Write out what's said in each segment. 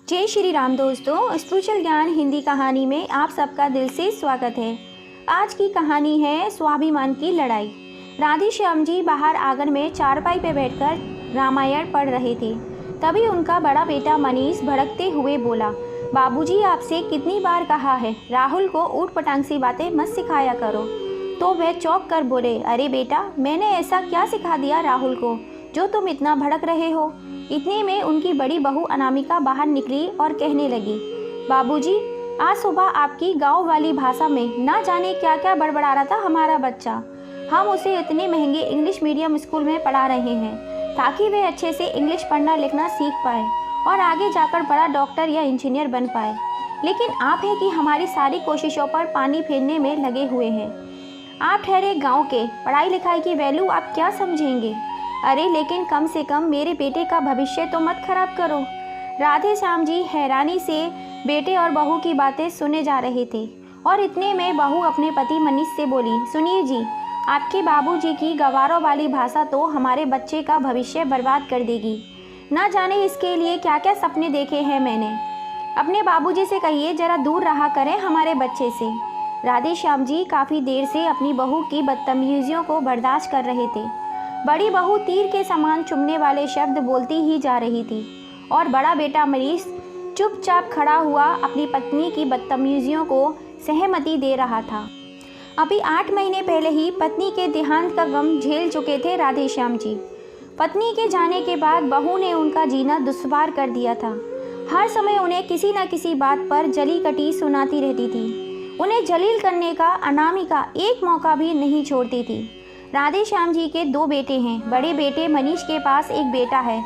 जय श्री राम दोस्तों, स्पिरिचुअल ज्ञान हिंदी कहानी में आप सबका दिल से स्वागत है। आज की कहानी है स्वाभिमान की लड़ाई। राधे श्याम जी बाहर आंगन में चारपाई पे बैठकर रामायण पढ़ रहे थे। तभी उनका बड़ा बेटा मनीष भड़कते हुए बोला, बाबूजी आपसे कितनी बार कहा है राहुल को ऊट पटांग सी बातें मत सिखाया करो। तो वह चौंक कर बोले, अरे बेटा, मैंने ऐसा क्या सिखा दिया राहुल को जो तुम इतना भड़क रहे हो। इतने में उनकी बड़ी बहू अनामिका बाहर निकली और कहने लगी, बाबूजी, आज सुबह आपकी गांव वाली भाषा में ना जाने क्या क्या बड़बड़ा रहा था हमारा बच्चा। हम उसे इतने महंगे इंग्लिश मीडियम स्कूल में पढ़ा रहे हैं ताकि वह अच्छे से इंग्लिश पढ़ना लिखना सीख पाए और आगे जाकर बड़ा डॉक्टर या इंजीनियर बन पाए। लेकिन आप हैं कि हमारी सारी कोशिशों पर पानी फेरने में लगे हुए हैं। आप ठहरे गाँव के, पढ़ाई लिखाई की वैल्यू आप क्या समझेंगे। अरे लेकिन कम से कम मेरे बेटे का भविष्य तो मत खराब करो। राधे श्याम जी हैरानी से बेटे और बहू की बातें सुने जा रहे थे और इतने में बहू अपने पति मनीष से बोली, सुनिए जी, आपके बाबूजी की गवारों वाली भाषा तो हमारे बच्चे का भविष्य बर्बाद कर देगी। ना जाने इसके लिए क्या क्या सपने देखे हैं मैंने। अपने बाबूजी से कहिए जरा दूर रहा करें हमारे बच्चे से। राधे श्याम जी काफ़ी देर से अपनी बहू की बदतमीजियों को बर्दाश्त कर रहे थे। बड़ी बहू तीर के समान चुभने वाले शब्द बोलती ही जा रही थी और बड़ा बेटा मनीष चुपचाप खड़ा हुआ अपनी पत्नी की बदतमीजियों को सहमति दे रहा था। अभी 8 महीने पहले ही पत्नी के देहांत का गम झेल चुके थे राधे श्याम जी। पत्नी के जाने के बाद बहू ने उनका जीना दुश्वार कर दिया था। हर समय उन्हें किसी न किसी बात पर जली कटी सुनाती रहती थी। उन्हें जलील करने का अनामिका एक मौका भी नहीं छोड़ती थी। राधे श्याम जी के 2 बेटे हैं। बड़े बेटे मनीष के पास एक बेटा है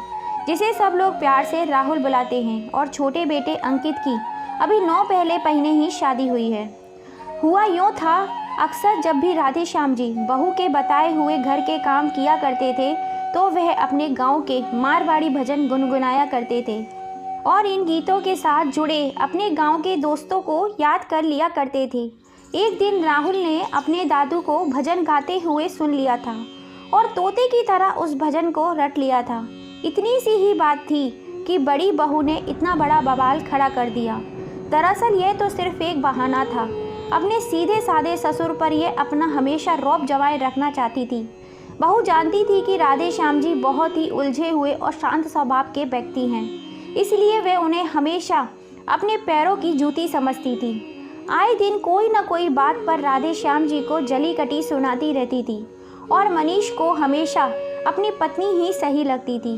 जिसे सब लोग प्यार से राहुल बुलाते हैं और छोटे बेटे अंकित की अभी 9 पहले महीने ही शादी हुई है। हुआ यूँ था, अक्सर जब भी राधे श्याम जी बहू के बताए हुए घर के काम किया करते थे तो वह अपने गांव के मारवाड़ी भजन गुनगुनाया करते थे और इन गीतों के साथ जुड़े अपने गांव के दोस्तों को याद कर लिया करते थे। एक दिन राहुल ने अपने दादू को भजन गाते हुए सुन लिया था और तोते की तरह उस भजन को रट लिया था। इतनी सी ही बात थी कि बड़ी बहू ने इतना बड़ा बवाल खड़ा कर दिया। दरअसल यह तो सिर्फ एक बहाना था। अपने सीधे साधे ससुर पर यह अपना हमेशा रौब जमाए रखना चाहती थी। बहू जानती थी कि राधे श्याम जी बहुत ही उलझे हुए और शांत स्वभाव के व्यक्ति हैं, इसलिए वह उन्हें हमेशा अपने पैरों की जूती समझती थी। आए दिन कोई न कोई बात पर राधे श्याम जी को जली कटी सुनाती रहती थी और मनीष को हमेशा अपनी पत्नी ही सही लगती थी।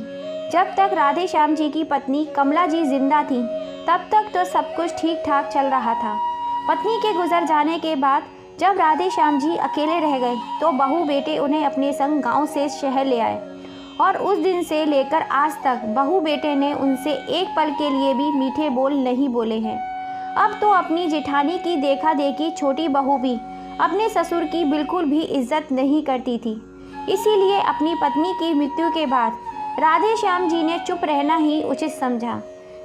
जब तक राधे श्याम जी की पत्नी कमला जी जिंदा थी तब तक तो सब कुछ ठीक ठाक चल रहा था। पत्नी के गुजर जाने के बाद जब राधे श्याम जी अकेले रह गए तो बहू बेटे उन्हें अपने संग गांव से शहर ले आए और उस दिन से लेकर आज तक बहू बेटे ने उनसे एक पल के लिए भी मीठे बोल नहीं बोले हैं। अब तो अपनी जेठानी की देखा देखी छोटी बहू भी अपने ससुर की बिल्कुल भी इज्जत नहीं करती थी। इसीलिए अपनी पत्नी की मृत्यु के बाद राधे श्याम जी ने चुप रहना ही उचित समझा।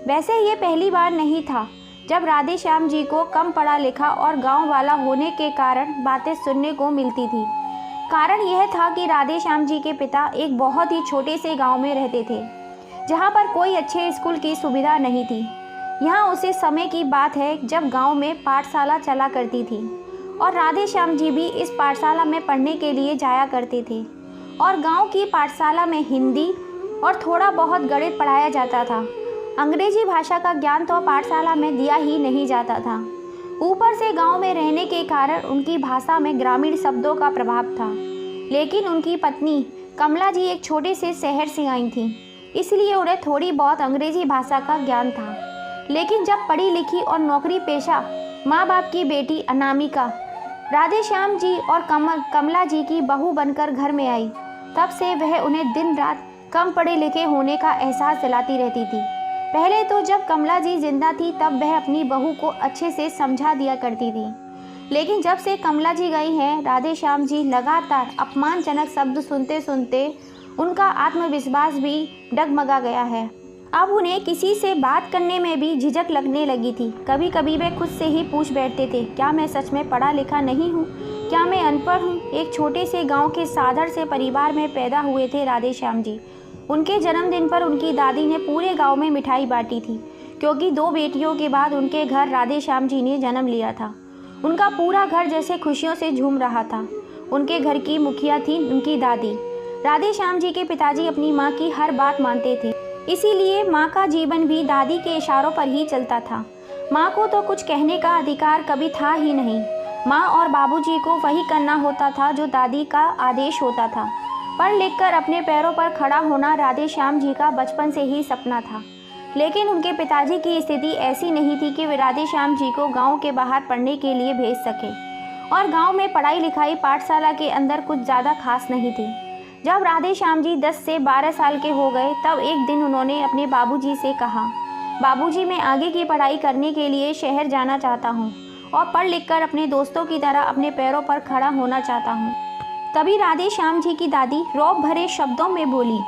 वैसे ये पहली बार नहीं था जब राधे श्याम जी को कम पढ़ा लिखा और गांव वाला होने के कारण बातें सुनने को मिलती थी। कारण यह था कि राधे श्याम जी के पिता एक बहुत ही छोटे से गाँव में रहते थे जहाँ पर कोई अच्छे स्कूल की सुविधा नहीं थी। यहाँ उसी समय की बात है जब गांव में पाठशाला चला करती थी और राधे श्याम जी भी इस पाठशाला में पढ़ने के लिए जाया करते थे और गांव की पाठशाला में हिंदी और थोड़ा बहुत गणित पढ़ाया जाता था। अंग्रेजी भाषा का ज्ञान तो पाठशाला में दिया ही नहीं जाता था। ऊपर से गांव में रहने के कारण उनकी भाषा में ग्रामीण शब्दों का प्रभाव था। लेकिन उनकी पत्नी कमला जी एक छोटे से शहर से आई थी, इसलिए उन्हें थोड़ी बहुत अंग्रेजी भाषा का ज्ञान था। लेकिन जब पढ़ी लिखी और नौकरी पेशा माँ बाप की बेटी अनामिका राधे श्याम जी और कमला जी की बहू बनकर घर में आई, तब से वह उन्हें दिन रात कम पढ़े लिखे होने का एहसास दिलाती रहती थी। पहले तो जब कमला जी जिंदा थी तब वह अपनी बहू को अच्छे से समझा दिया करती थी, लेकिन जब से कमला जी गई हैं राधे श्याम जी लगातार अपमानजनक शब्द सुनते सुनते उनका आत्मविश्वास भी डगमगा गया है। अब उन्हें किसी से बात करने में भी झिझक लगने लगी थी। कभी कभी वे खुद से ही पूछ बैठते थे, क्या मैं सच में पढ़ा लिखा नहीं हूँ? क्या मैं अनपढ़ हूँ? एक छोटे से गांव के साधारण से परिवार में पैदा हुए थे राधे श्याम जी। उनके जन्मदिन पर उनकी दादी ने पूरे गांव में मिठाई बांटी थी क्योंकि 2 बेटियों के बाद उनके घर राधे श्याम जी ने जन्म लिया था। उनका पूरा घर जैसे खुशियों से झूम रहा था। उनके घर की मुखिया थी उनकी दादी। राधे श्याम जी के पिताजी अपनी माँ की हर बात मानते थे, इसीलिए माँ का जीवन भी दादी के इशारों पर ही चलता था। माँ को तो कुछ कहने का अधिकार कभी था ही नहीं। माँ और बाबूजी को वही करना होता था जो दादी का आदेश होता था। पढ़ लिख कर अपने पैरों पर खड़ा होना राधे श्याम जी का बचपन से ही सपना था, लेकिन उनके पिताजी की स्थिति ऐसी नहीं थी कि वे राधे श्याम जी को गांव के बाहर पढ़ने के लिए भेज सके। और गांव में पढ़ाई लिखाई पाठशाला के अंदर कुछ ज़्यादा खास नहीं थी। जब राधे श्याम जी 10 से 12 साल के हो गए, तब एक दिन उन्होंने अपने बाबूजी से कहा, बाबूजी, मैं आगे की पढ़ाई करने के लिए शहर जाना चाहता हूँ और पढ़ लिख कर अपने दोस्तों की तरह अपने पैरों पर खड़ा होना चाहता हूँ। तभी राधे श्याम जी की दादी रौब भरे शब्दों में बोली,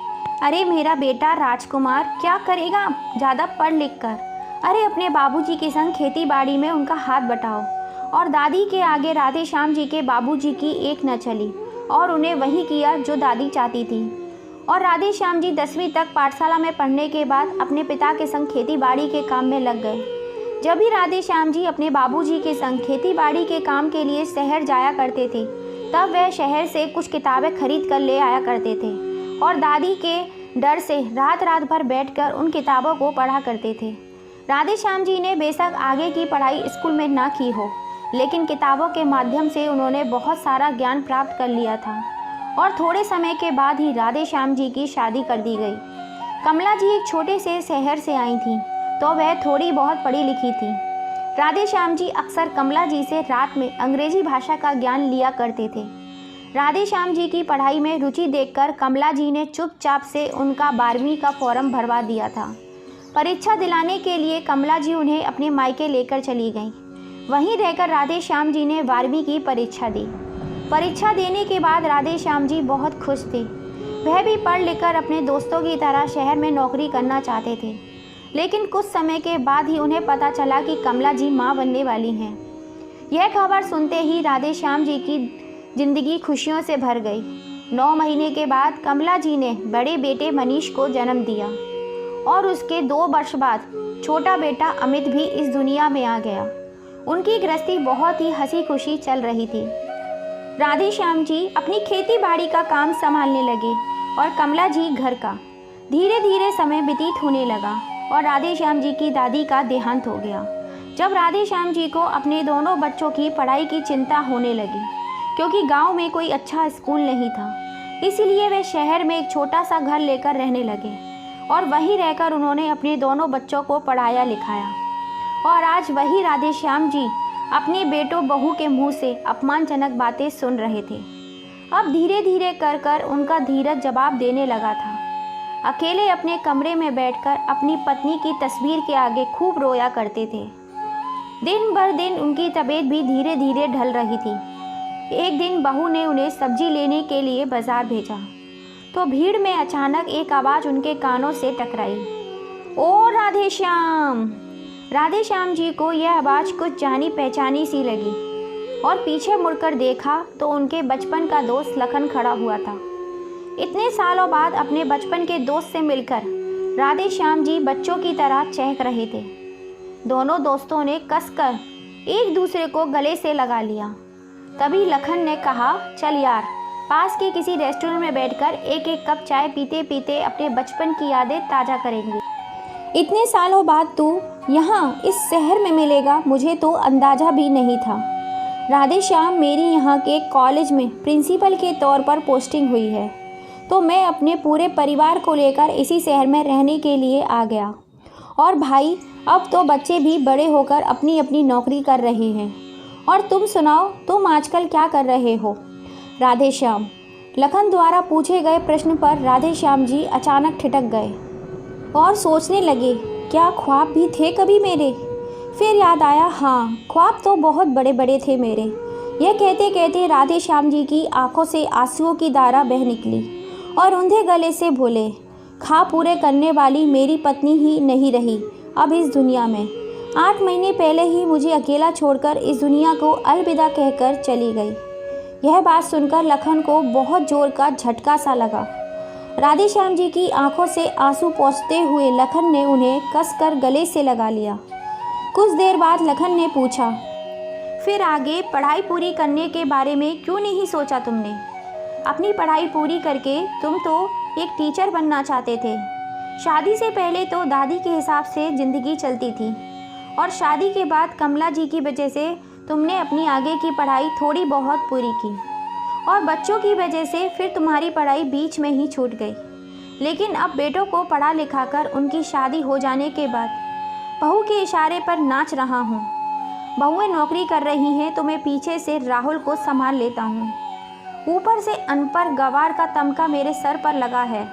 अरे मेरा बेटा राजकुमार, क्या करेगा ज़्यादा पढ़ लिख कर? अरे अपने बाबूजी के संग खेती बाड़ी में उनका हाथ बटाओ। और दादी के आगे राधे श्याम जी के बाबूजी की एक न चली और उन्हें वही किया जो दादी चाहती थी। और राधे श्याम जी 10वीं तक पाठशाला में पढ़ने के बाद अपने पिता के संग खेती बाड़ी के काम में लग गए। जब भी राधे श्याम जी अपने बाबूजी के संग खेती बाड़ी के काम के लिए शहर जाया करते थे, तब वह शहर से कुछ किताबें खरीद कर ले आया करते थे और दादी के डर से रात रात भर बैठकर उन किताबों को पढ़ा करते थे। राधे श्याम जी ने बेशक आगे की पढ़ाई स्कूल में ना की हो, लेकिन किताबों के माध्यम से उन्होंने बहुत सारा ज्ञान प्राप्त कर लिया था। और थोड़े समय के बाद ही राधे श्याम जी की शादी कर दी गई। कमला जी एक छोटे से शहर से आई थी, तो वह थोड़ी बहुत पढ़ी लिखी थी। राधे श्याम जी अक्सर कमला जी से रात में अंग्रेजी भाषा का ज्ञान लिया करते थे। राधे श्याम जी की पढ़ाई में रुचि देखकर कमला जी ने चुपचाप से उनका 12वीं का फॉर्म भरवा दिया था। परीक्षा दिलाने के लिए कमला जी उन्हें अपने मायके लेकर चली गईं। वहीं रहकर राधे श्याम जी ने 12वीं की परीक्षा दी। परीक्षा देने के बाद राधे श्याम जी बहुत खुश थे। वह भी पढ़ लिख कर अपने दोस्तों की तरह शहर में नौकरी करना चाहते थे। लेकिन कुछ समय के बाद ही उन्हें पता चला कि कमला जी माँ बनने वाली हैं। यह खबर सुनते ही राधे श्याम जी की ज़िंदगी खुशियों से भर गई। 9 महीने के बाद कमला जी ने बड़े बेटे मनीष को जन्म दिया और उसके 2 वर्ष बाद छोटा बेटा अमित भी इस दुनिया में आ गया। उनकी गृहस्थी बहुत ही हंसी खुशी चल रही थी। राधे श्याम जी अपनी खेती बाड़ी का काम संभालने लगे और कमला जी घर का। धीरे धीरे समय व्यतीत होने लगा और राधे श्याम जी की दादी का देहांत हो गया। जब राधे श्याम जी को अपने दोनों बच्चों की पढ़ाई की चिंता होने लगी, क्योंकि गांव में कोई अच्छा स्कूल नहीं था, इसलिए वे शहर में एक छोटा सा घर लेकर रहने लगे और वहीं रहकर उन्होंने अपने दोनों बच्चों को पढ़ाया लिखाया। और आज वही राधे श्याम जी अपने बेटों बहू के मुंह से अपमानजनक बातें सुन रहे थे। अब धीरे धीरे कर कर उनका धीरज जवाब देने लगा था। अकेले अपने कमरे में बैठकर अपनी पत्नी की तस्वीर के आगे खूब रोया करते थे। दिन भर दिन उनकी तबीयत भी धीरे धीरे ढल रही थी। एक दिन बहू ने उन्हें सब्जी लेने के लिए बाजार भेजा, तो भीड़ में अचानक एक आवाज़ उनके कानों से टकराई, ओ राधे श्याम। राधे श्याम जी को यह आवाज़ कुछ जानी पहचानी सी लगी और पीछे मुड़कर देखा तो उनके बचपन का दोस्त लखन खड़ा हुआ था। इतने सालों बाद अपने बचपन के दोस्त से मिलकर राधे श्याम जी बच्चों की तरह चहक रहे थे। दोनों दोस्तों ने कसकर एक दूसरे को गले से लगा लिया। तभी लखन ने कहा, चल यार, पास के किसी रेस्टोरेंट में बैठकर एक एक कप चाय पीते पीते अपने बचपन की यादें ताज़ा करेंगे। इतने सालों बाद तू यहाँ इस शहर में मिलेगा, मुझे तो अंदाज़ा भी नहीं था। राधे श्याम, मेरी यहाँ के कॉलेज में प्रिंसिपल के तौर पर पोस्टिंग हुई है, तो मैं अपने पूरे परिवार को लेकर इसी शहर में रहने के लिए आ गया। और भाई, अब तो बच्चे भी बड़े होकर अपनी अपनी नौकरी कर रहे हैं। और तुम सुनाओ, तुम आजकल क्या कर रहे हो? राधे श्याम। लखन द्वारा पूछे गए प्रश्न पर राधे श्याम जी अचानक ठिठक गए और सोचने लगे, क्या ख्वाब भी थे कभी मेरे? फिर याद आया, हाँ, ख्वाब तो बहुत बड़े बड़े थे मेरे। यह कहते कहते राधे श्याम जी की आंखों से आंसुओं की धारा बह निकली और उन्हें गले से बोले, ख्वाब पूरे करने वाली मेरी पत्नी ही नहीं रही अब इस दुनिया में। 8 महीने पहले ही मुझे अकेला छोड़कर इस दुनिया को अलविदा कहकर चली गई। यह बात सुनकर लखन को बहुत जोर का झटका सा लगा। राधे श्याम जी की आंखों से आंसू पोंछते हुए लखन ने उन्हें कसकर गले से लगा लिया। कुछ देर बाद लखन ने पूछा, फिर आगे पढ़ाई पूरी करने के बारे में क्यों नहीं सोचा तुमने? अपनी पढ़ाई पूरी करके तुम तो एक टीचर बनना चाहते थे। शादी से पहले तो दादी के हिसाब से ज़िंदगी चलती थी और शादी के बाद कमला जी की वजह से तुमने अपनी आगे की पढ़ाई थोड़ी बहुत पूरी की और बच्चों की वजह से फिर तुम्हारी पढ़ाई बीच में ही छूट गई। लेकिन अब बेटों को पढ़ा लिखा कर उनकी शादी हो जाने के बाद बहू के इशारे पर नाच रहा हूँ। बहुएं नौकरी कर रही हैं तो मैं पीछे से राहुल को संभाल लेता हूँ। ऊपर से अनपढ़ गवार का तमका मेरे सर पर लगा है।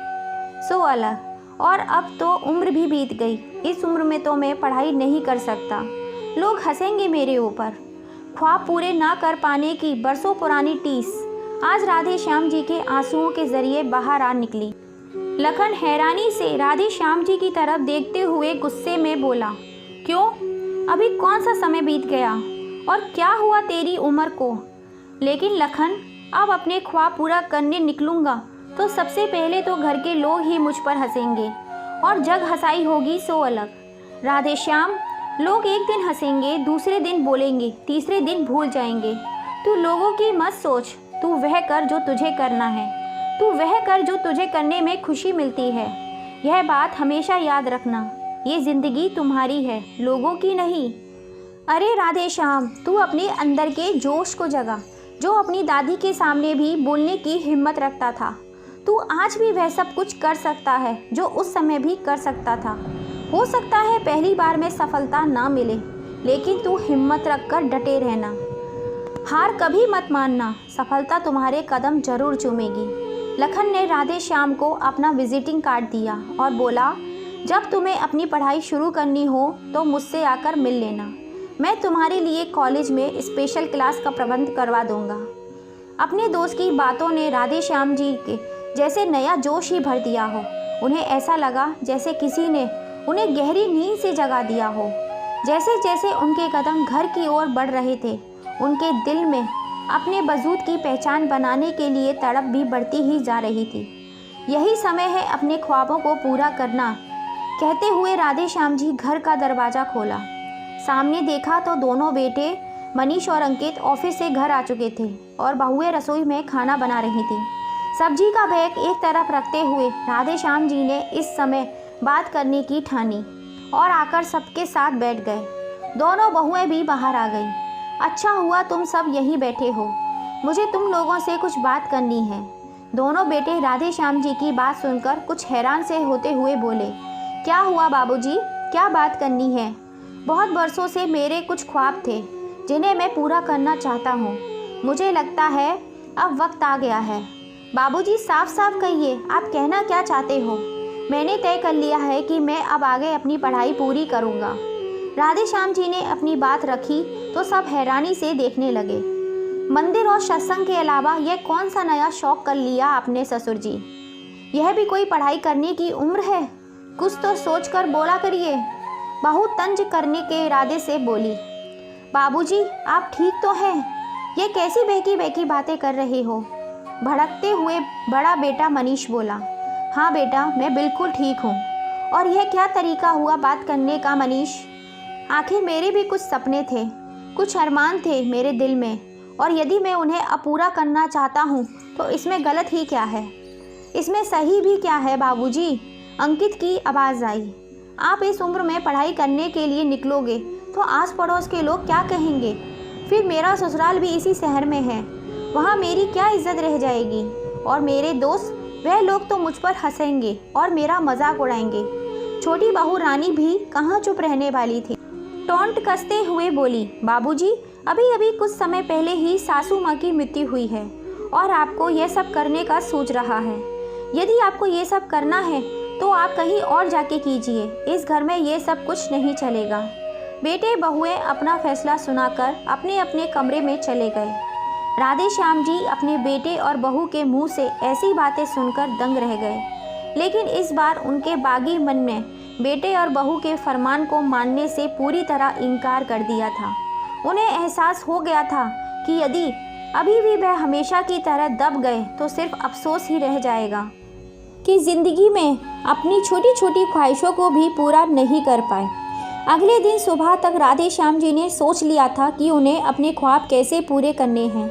सो अलग, और अब तो उम्र भी बीत गई। इस उम्र में तो मैं पढ़ाई नहीं कर सकता। लोग हंसेंगे मेरे ऊपर। ख्वाब पूरे ना कर पाने की बरसों पुरानी टीस आज राधे श्याम जी के आंसुओं के जरिए बाहर आ निकली। लखन हैरानी से राधे श्याम जी की तरफ देखते हुए गुस्से में बोला, क्यों? अभी कौन सा समय बीत गया और क्या हुआ तेरी उम्र को? लेकिन लखन, अब अपने ख्वाब पूरा करने निकलूँगा तो सबसे पहले तो घर के लोग ही मुझ पर हंसेंगे और जग हंसाई होगी सो अलग। राधे श्याम, लोग एक दिन हंसेंगे, दूसरे दिन बोलेंगे, तीसरे दिन भूल जाएंगे। तू लोगों की मत सोच। तू वह कर जो तुझे करना है। तू वह कर जो तुझे करने में खुशी मिलती है। यह बात हमेशा याद रखना। ये ज़िंदगी तुम्हारी है, लोगों की नहीं। अरे राधे श्याम, तू अपने अंदर के जोश को जगा, जो अपनी दादी के सामने भी बोलने की हिम्मत रखता था। तू आज भी वह सब कुछ कर सकता है जो उस समय भी कर सकता था। हो सकता है पहली बार में सफलता ना मिले, लेकिन तू हिम्मत रखकर डटे रहना। हार कभी मत मानना, सफलता तुम्हारे कदम जरूर चूमेगी। लखन ने राधे श्याम को अपना विजिटिंग कार्ड दिया और बोला, जब तुम्हें अपनी पढ़ाई शुरू करनी हो तो मुझसे आकर मिल लेना। मैं तुम्हारे लिए कॉलेज में स्पेशल क्लास का प्रबंध करवा दूंगा। अपने दोस्त की बातों ने राधे श्याम जी के जैसे नया जोश ही भर दिया हो। उन्हें ऐसा लगा जैसे किसी ने उन्हें गहरी नींद से जगा दिया हो। जैसे जैसे उनके कदम घर की ओर बढ़ रहे थे, उनके दिल में अपने वजूद की पहचान बनाने के लिए तड़प भी बढ़ती ही जा रही थी। यही समय है अपने ख्वाबों को पूरा करना, कहते हुए राधे श्याम जी घर का दरवाज़ा खोला। सामने देखा तो दोनों बेटे मनीष और अंकित ऑफिस से घर आ चुके थे और बहुएं रसोई में खाना बना रही थी। सब्जी का बैग एक तरफ रखते हुए राधे श्याम जी ने इस समय बात करने की ठानी और आकर सबके साथ बैठ गए। दोनों बहुएं भी बाहर आ गईं। अच्छा हुआ तुम सब यहीं बैठे हो, मुझे तुम लोगों से कुछ बात करनी है। दोनों बेटे राधे श्याम जी की बात सुनकर कुछ हैरान से होते हुए बोले, क्या हुआ बाबूजी, क्या बात करनी है? बहुत बरसों से मेरे कुछ ख्वाब थे जिन्हें मैं पूरा करना चाहता हूँ। मुझे लगता है अब वक्त आ गया है। बाबूजी, साफ साफ कहिए, आप कहना क्या चाहते हो? मैंने तय कर लिया है कि मैं अब आगे अपनी पढ़ाई पूरी करूँगा। राधे श्याम जी ने अपनी बात रखी तो सब हैरानी से देखने लगे। मंदिर और सत्संग के अलावा यह कौन सा नया शौक कर लिया आपने ससुर जी? यह भी कोई पढ़ाई करने की उम्र है? कुछ तो सोच कर बोला करिए। बहू तंज करने के इरादे से बोली, बाबूजी आप ठीक तो हैं? ये कैसी बहकी बहकी बातें कर रहे हो? भड़कते हुए बड़ा बेटा मनीष बोला, हाँ बेटा, मैं बिल्कुल ठीक हूँ। और यह क्या तरीका हुआ बात करने का मनीष? आखिर मेरे भी कुछ सपने थे, कुछ अरमान थे मेरे दिल में, और यदि मैं उन्हें अपूरा करना चाहता हूँ तो इसमें गलत ही क्या है? इसमें सही भी क्या है बाबूजी? अंकित की आवाज़ आई। आप इस उम्र में पढ़ाई करने के लिए निकलोगे तो आस पड़ोस के लोग क्या कहेंगे? फिर मेरा ससुराल भी इसी शहर में है, वहाँ मेरी क्या इज्जत रह जाएगी? और मेरे दोस्त, वह लोग तो मुझ पर हंसेंगे और मेरा मजाक उड़ाएंगे। छोटी बहू रानी भी कहाँ चुप रहने वाली थी। टोंट कसते हुए बोली, बाबूजी, अभी अभी कुछ समय पहले ही सासू माँ की मृत्यु हुई है और आपको यह सब करने का सोच रहा है। यदि आपको ये सब करना है तो आप कहीं और जाके कीजिए, इस घर में ये सब कुछ नहीं चलेगा। बेटे बहुएं अपना फैसला सुनाकर अपने अपने कमरे में चले गए। राधे श्याम जी अपने बेटे और बहू के मुंह से ऐसी बातें सुनकर दंग रह गए, लेकिन इस बार उनके बागी मन में बेटे और बहू के फरमान को मानने से पूरी तरह इनकार कर दिया था। उन्हें एहसास हो गया था कि यदि अभी भी वह हमेशा की तरह दब गए तो सिर्फ अफसोस ही रह जाएगा कि ज़िंदगी में अपनी छोटी छोटी ख्वाहिशों को भी पूरा नहीं कर पाए। अगले दिन सुबह तक राधे श्याम जी ने सोच लिया था कि उन्हें अपने ख्वाब कैसे पूरे करने हैं।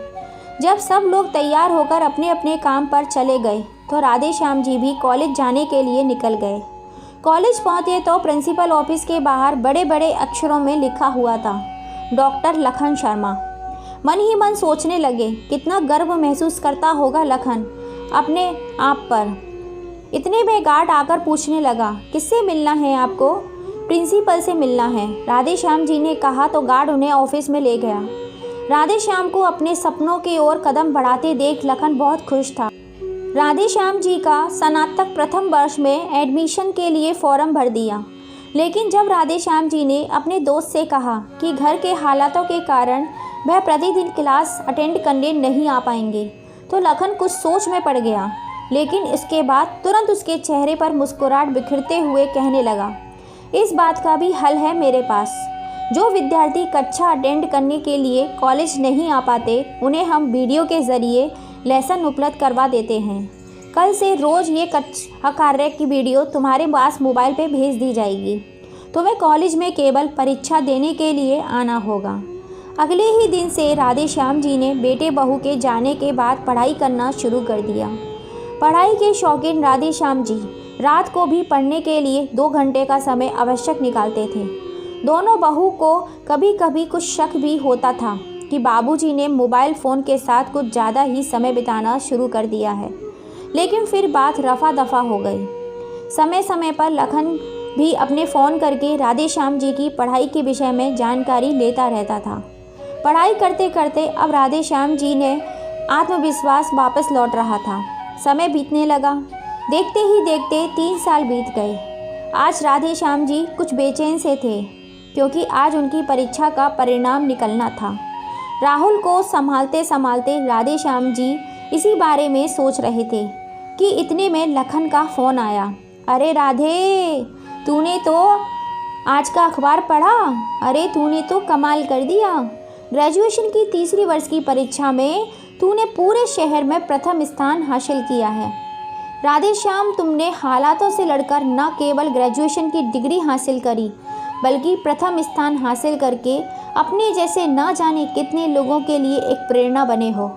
जब सब लोग तैयार होकर अपने अपने काम पर चले गए तो राधे श्याम जी भी कॉलेज जाने के लिए निकल गए। कॉलेज पहुँचे तो प्रिंसिपल ऑफिस के बाहर बड़े बड़े अक्षरों में लिखा हुआ था, डॉक्टर लखन शर्मा। मन ही मन सोचने लगे, कितना गर्व महसूस करता होगा लखन अपने आप पर। इतने में गार्ड आकर पूछने लगा, किससे मिलना है आपको? प्रिंसिपल से मिलना है, राधे श्याम जी ने कहा तो गार्ड उन्हें ऑफिस में ले गया। राधे श्याम को अपने सपनों की ओर कदम बढ़ाते देख लखन बहुत खुश था। राधे श्याम जी का स्नातक प्रथम वर्ष में एडमिशन के लिए फॉर्म भर दिया, लेकिन जब राधे श्याम जी ने अपने दोस्त से कहा कि घर के हालातों के कारण वह प्रतिदिन क्लास अटेंड करने नहीं आ पाएंगे तो लखन कुछ सोच में पड़ गया। लेकिन इसके बाद तुरंत उसके चेहरे पर मुस्कुराहट बिखरते हुए कहने लगा, इस बात का भी हल है मेरे पास। जो विद्यार्थी कक्षा अटेंड करने के लिए कॉलेज नहीं आ पाते उन्हें हम वीडियो के ज़रिए लेसन उपलब्ध करवा देते हैं। कल से रोज़ ये कक्षा कार्य की वीडियो तुम्हारे पास मोबाइल पे भेज दी जाएगी। तुम्हें कॉलेज में केवल परीक्षा देने के लिए आना होगा। अगले ही दिन से राधे श्याम जी ने बेटे बहू के जाने के बाद पढ़ाई करना शुरू कर दिया। पढ़ाई के शौकीन राधे श्याम जी रात को भी पढ़ने के लिए 2 घंटे का समय आवश्यक निकालते थे। दोनों बहू को कभी कभी कुछ शक भी होता था कि बाबूजी ने मोबाइल फ़ोन के साथ कुछ ज़्यादा ही समय बिताना शुरू कर दिया है, लेकिन फिर बात रफा दफा हो गई। समय समय पर लखन भी अपने फ़ोन करके राधे श्याम जी की पढ़ाई के विषय में जानकारी लेता रहता था। पढ़ाई करते करते अब राधे श्याम जी ने आत्मविश्वास वापस लौट रहा था। समय बीतने लगा। देखते ही देखते 3 साल बीत गए। आज राधे श्याम जी कुछ बेचैन से थे क्योंकि आज उनकी परीक्षा का परिणाम निकलना था। राहुल को संभालते संभालते राधे श्याम जी इसी बारे में सोच रहे थे कि इतने में लखन का फ़ोन आया। अरे राधे, तूने तो आज का अखबार पढ़ा? अरे तूने तो कमाल कर दिया। ग्रेजुएशन की 3री वर्ष की परीक्षा में तूने पूरे शहर में प्रथम स्थान हासिल किया है। राधे श्याम, तुमने हालातों से लड़कर न केवल ग्रेजुएशन की डिग्री हासिल करी बल्कि प्रथम स्थान हासिल करके अपने जैसे न जाने कितने लोगों के लिए एक प्रेरणा बने हो।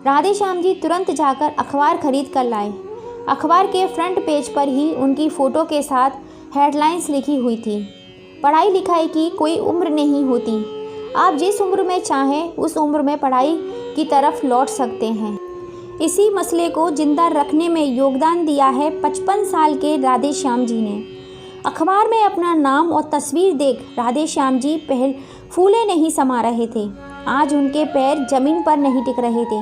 राधे श्याम जी तुरंत जाकर अखबार खरीद कर लाए। अखबार के फ्रंट पेज पर ही उनकी फ़ोटो के साथ हेडलाइंस लिखी हुई थी, पढ़ाई लिखाई की कोई उम्र नहीं होती, आप जिस उम्र में चाहें उस उम्र में पढ़ाई की तरफ लौट सकते हैं। इसी मसले को जिंदा रखने में योगदान दिया है 55 साल के राधे श्याम जी ने। अखबार में अपना नाम और तस्वीर देख राधे श्याम जी पहले फूले नहीं समा रहे थे। आज उनके पैर जमीन पर नहीं टिक रहे थे।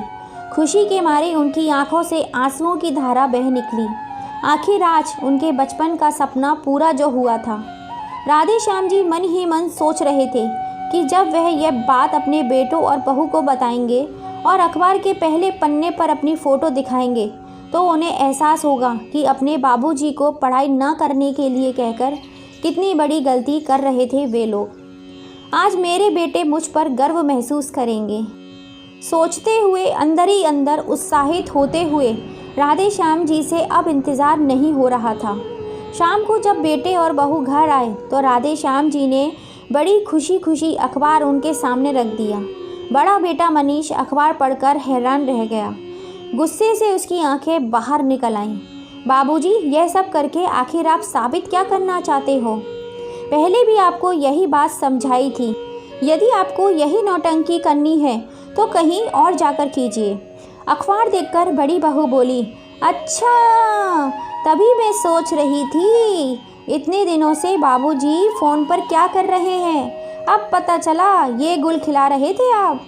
खुशी के मारे उनकी आंखों से आंसुओं की धारा बह निकली। आखिर आज उनके बचपन का सपना पूरा जो हुआ था। राधे श्याम जी मन ही मन सोच रहे थे कि जब वह यह बात अपने बेटों और बहू को बताएंगे और अखबार के पहले पन्ने पर अपनी फ़ोटो दिखाएंगे तो उन्हें एहसास होगा कि अपने बाबूजी को पढ़ाई न करने के लिए कहकर कितनी बड़ी गलती कर रहे थे वे लोग। आज मेरे बेटे मुझ पर गर्व महसूस करेंगे, सोचते हुए अंदर ही अंदर उत्साहित होते हुए राधे श्याम जी से अब इंतज़ार नहीं हो रहा था। शाम को जब बेटे और बहू घर आए तो राधे श्याम जी ने बड़ी खुशी खुशी अखबार उनके सामने रख दिया। बड़ा बेटा मनीष अखबार पढ़कर हैरान रह गया। गुस्से से उसकी आंखें बाहर निकल आईं। बाबूजी, यह सब करके आखिर आप साबित क्या करना चाहते हो? पहले भी आपको यही बात समझाई थी। यदि आपको यही नौटंकी करनी है तो कहीं और जाकर कीजिए। अखबार देखकर बड़ी बहू बोली, अच्छा, तभी मैं सोच रही थी इतने दिनों से बाबूजी फ़ोन पर क्या कर रहे हैं। अब पता चला ये गुल खिला रहे थे आप।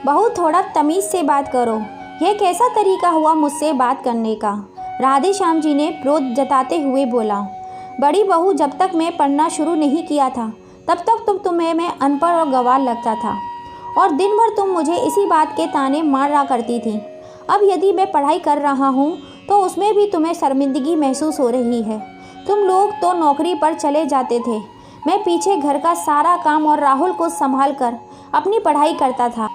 बहू, थोड़ा तमीज़ से बात करो। यह कैसा तरीका हुआ मुझसे बात करने का? राधे श्याम जी ने क्रोध जताते हुए बोला। बड़ी बहू, जब तक मैं पढ़ना शुरू नहीं किया था तब तक तुम्हें मैं अनपढ़ और गंवार लगता था और दिन भर तुम मुझे इसी बात के ताने मारा करती थी। अब यदि मैं पढ़ाई कर रहा हूँ तो उसमें भी तुम्हें शर्मिंदगी महसूस हो रही है। तुम लोग तो नौकरी पर चले जाते थे, मैं पीछे घर का सारा काम और राहुल को संभाल कर अपनी पढ़ाई करता था।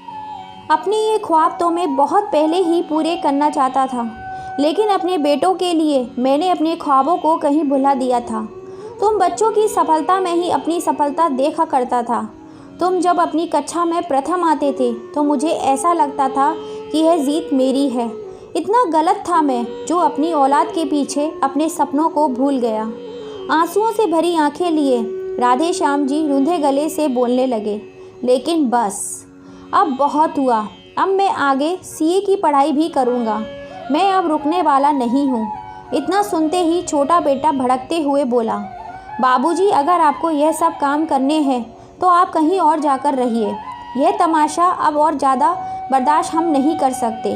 अपने ये ख्वाब तो मैं बहुत पहले ही पूरे करना चाहता था, लेकिन अपने बेटों के लिए मैंने अपने ख्वाबों को कहीं भुला दिया था। तुम बच्चों की सफलता में ही अपनी सफलता देखा करता था। तुम जब अपनी कक्षा में प्रथम आते थे तो मुझे ऐसा लगता था कि यह जीत मेरी है। इतना गलत था मैं, जो अपनी औलाद के पीछे अपने सपनों को भूल गया। आंसुओं से भरी आंखें लिए राधे श्याम जी रूंधे गले से बोलने लगे, लेकिन बस अब बहुत हुआ। अब मैं आगे सीए की पढ़ाई भी करूँगा। मैं अब रुकने वाला नहीं हूँ। इतना सुनते ही छोटा बेटा भड़कते हुए बोला, बाबूजी, अगर आपको यह सब काम करने हैं तो आप कहीं और जाकर रहिए। यह तमाशा अब और ज़्यादा बर्दाश्त हम नहीं कर सकते।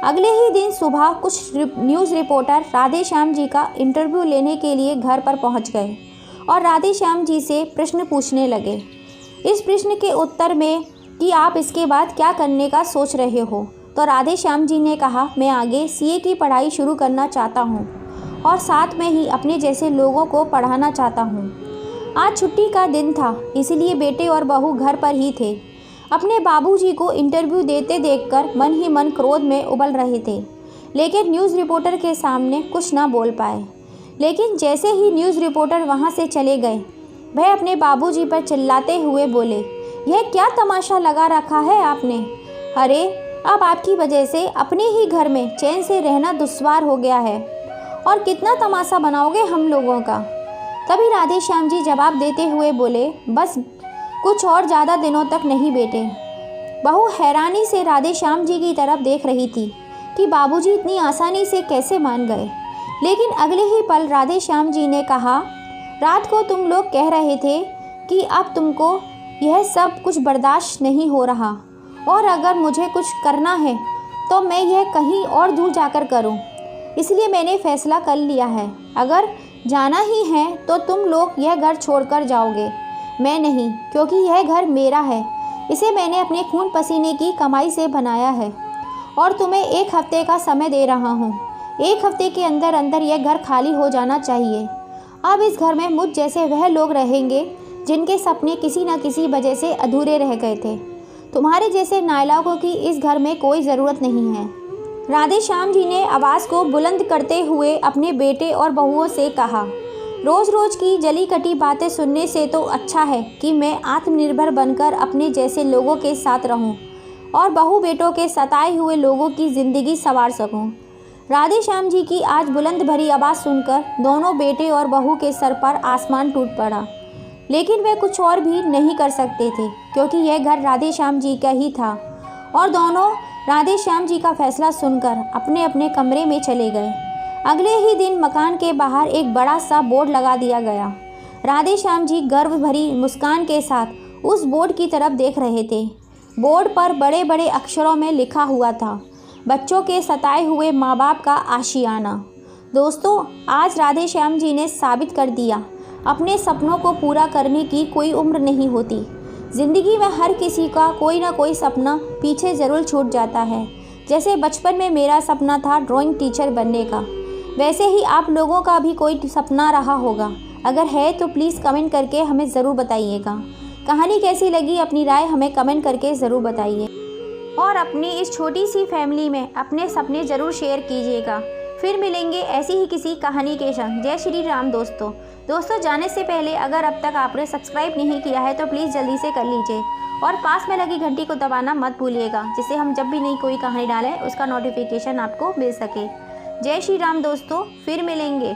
अगले ही दिन सुबह कुछ न्यूज़ रिपोर्टर राधे श्याम जी का इंटरव्यू लेने के लिए घर पर पहुंच गए और राधे श्याम जी से प्रश्न पूछने लगे। इस प्रश्न के उत्तर में कि आप इसके बाद क्या करने का सोच रहे हो, तो राधे श्याम जी ने कहा, मैं आगे सीए की पढ़ाई शुरू करना चाहता हूँ और साथ में ही अपने जैसे लोगों को पढ़ाना चाहता हूँ। आज छुट्टी का दिन था, इसलिए बेटे और बहू घर पर ही थे। अपने बाबूजी को इंटरव्यू देते देखकर मन ही मन क्रोध में उबल रहे थे, लेकिन न्यूज़ रिपोर्टर के सामने कुछ ना बोल पाए। लेकिन जैसे ही न्यूज़ रिपोर्टर वहाँ से चले गए, वह अपने बाबूजी पर चिल्लाते हुए बोले, यह क्या तमाशा लगा रखा है आपने? अरे, अब आपकी वजह से अपने ही घर में चैन से रहना दुश्वार हो गया है और कितना तमाशा बनाओगे हम लोगों का। तभी राधे श्याम जी जवाब देते हुए बोले, बस कुछ और ज़्यादा दिनों तक नहीं बेटे। बहू हैरानी से राधे श्याम जी की तरफ देख रही थी कि बाबूजी इतनी आसानी से कैसे मान गए। लेकिन अगले ही पल राधे श्याम जी ने कहा, रात को तुम लोग कह रहे थे कि अब तुमको यह सब कुछ बर्दाश्त नहीं हो रहा और अगर मुझे कुछ करना है तो मैं यह कहीं और दूर जाकर करूं। इसलिए मैंने फ़ैसला कर लिया है, अगर जाना ही है तो तुम लोग यह घर छोड़कर जाओगे, मैं नहीं, क्योंकि यह घर मेरा है। इसे मैंने अपने खून पसीने की कमाई से बनाया है और तुम्हें 1 हफ्ते का समय दे रहा हूँ। 1 हफ्ते के अंदर अंदर यह घर खाली हो जाना चाहिए। अब इस घर में मुझ जैसे वह लोग रहेंगे जिनके सपने किसी न किसी वजह से अधूरे रह गए थे। तुम्हारे जैसे नालायकों की इस घर में कोई ज़रूरत नहीं है। राधे श्याम जी ने आवाज़ को बुलंद करते हुए अपने बेटे और बहुओं से कहा, रोज़ रोज़ की जली कटी बातें सुनने से तो अच्छा है कि मैं आत्मनिर्भर बनकर अपने जैसे लोगों के साथ रहूं और बहू बेटों के सताए हुए लोगों की ज़िंदगी संवार सकूं। राधे श्याम जी की आज बुलंद भरी आवाज़ सुनकर दोनों बेटे और बहू के सर पर आसमान टूट पड़ा, लेकिन वे कुछ और भी नहीं कर सकते थे क्योंकि यह घर राधे श्याम जी का ही था। और दोनों राधे श्याम जी का फैसला सुनकर अपने अपने कमरे में चले गए। अगले ही दिन मकान के बाहर एक बड़ा सा बोर्ड लगा दिया गया। राधे श्याम जी गर्व भरी मुस्कान के साथ उस बोर्ड की तरफ देख रहे थे। बोर्ड पर बड़े बड़े अक्षरों में लिखा हुआ था, बच्चों के सताए हुए माँ बाप का आशियाना। दोस्तों, आज राधे श्याम जी ने साबित कर दिया, अपने सपनों को पूरा करने की कोई उम्र नहीं होती। ज़िंदगी में हर किसी का कोई ना कोई सपना पीछे ज़रूर छूट जाता है। जैसे बचपन में मेरा सपना था ड्राइंग टीचर बनने का, वैसे ही आप लोगों का भी कोई सपना रहा होगा। अगर है तो प्लीज़ कमेंट करके हमें ज़रूर बताइएगा। कहानी कैसी लगी, अपनी राय हमें कमेंट करके ज़रूर बताइए और अपनी इस छोटी सी फैमिली में अपने सपने ज़रूर शेयर कीजिएगा। फिर मिलेंगे ऐसी ही किसी कहानी के संग। जय श्री राम दोस्तों, जाने से पहले अगर अब तक आपने सब्सक्राइब नहीं किया है तो प्लीज़ जल्दी से कर लीजिए और पास में लगी घंटी को दबाना मत भूलिएगा, जिससे हम जब भी नई कोई कहानी डालें उसका नोटिफिकेशन आपको मिल सके। जय श्री राम दोस्तों, फिर मिलेंगे।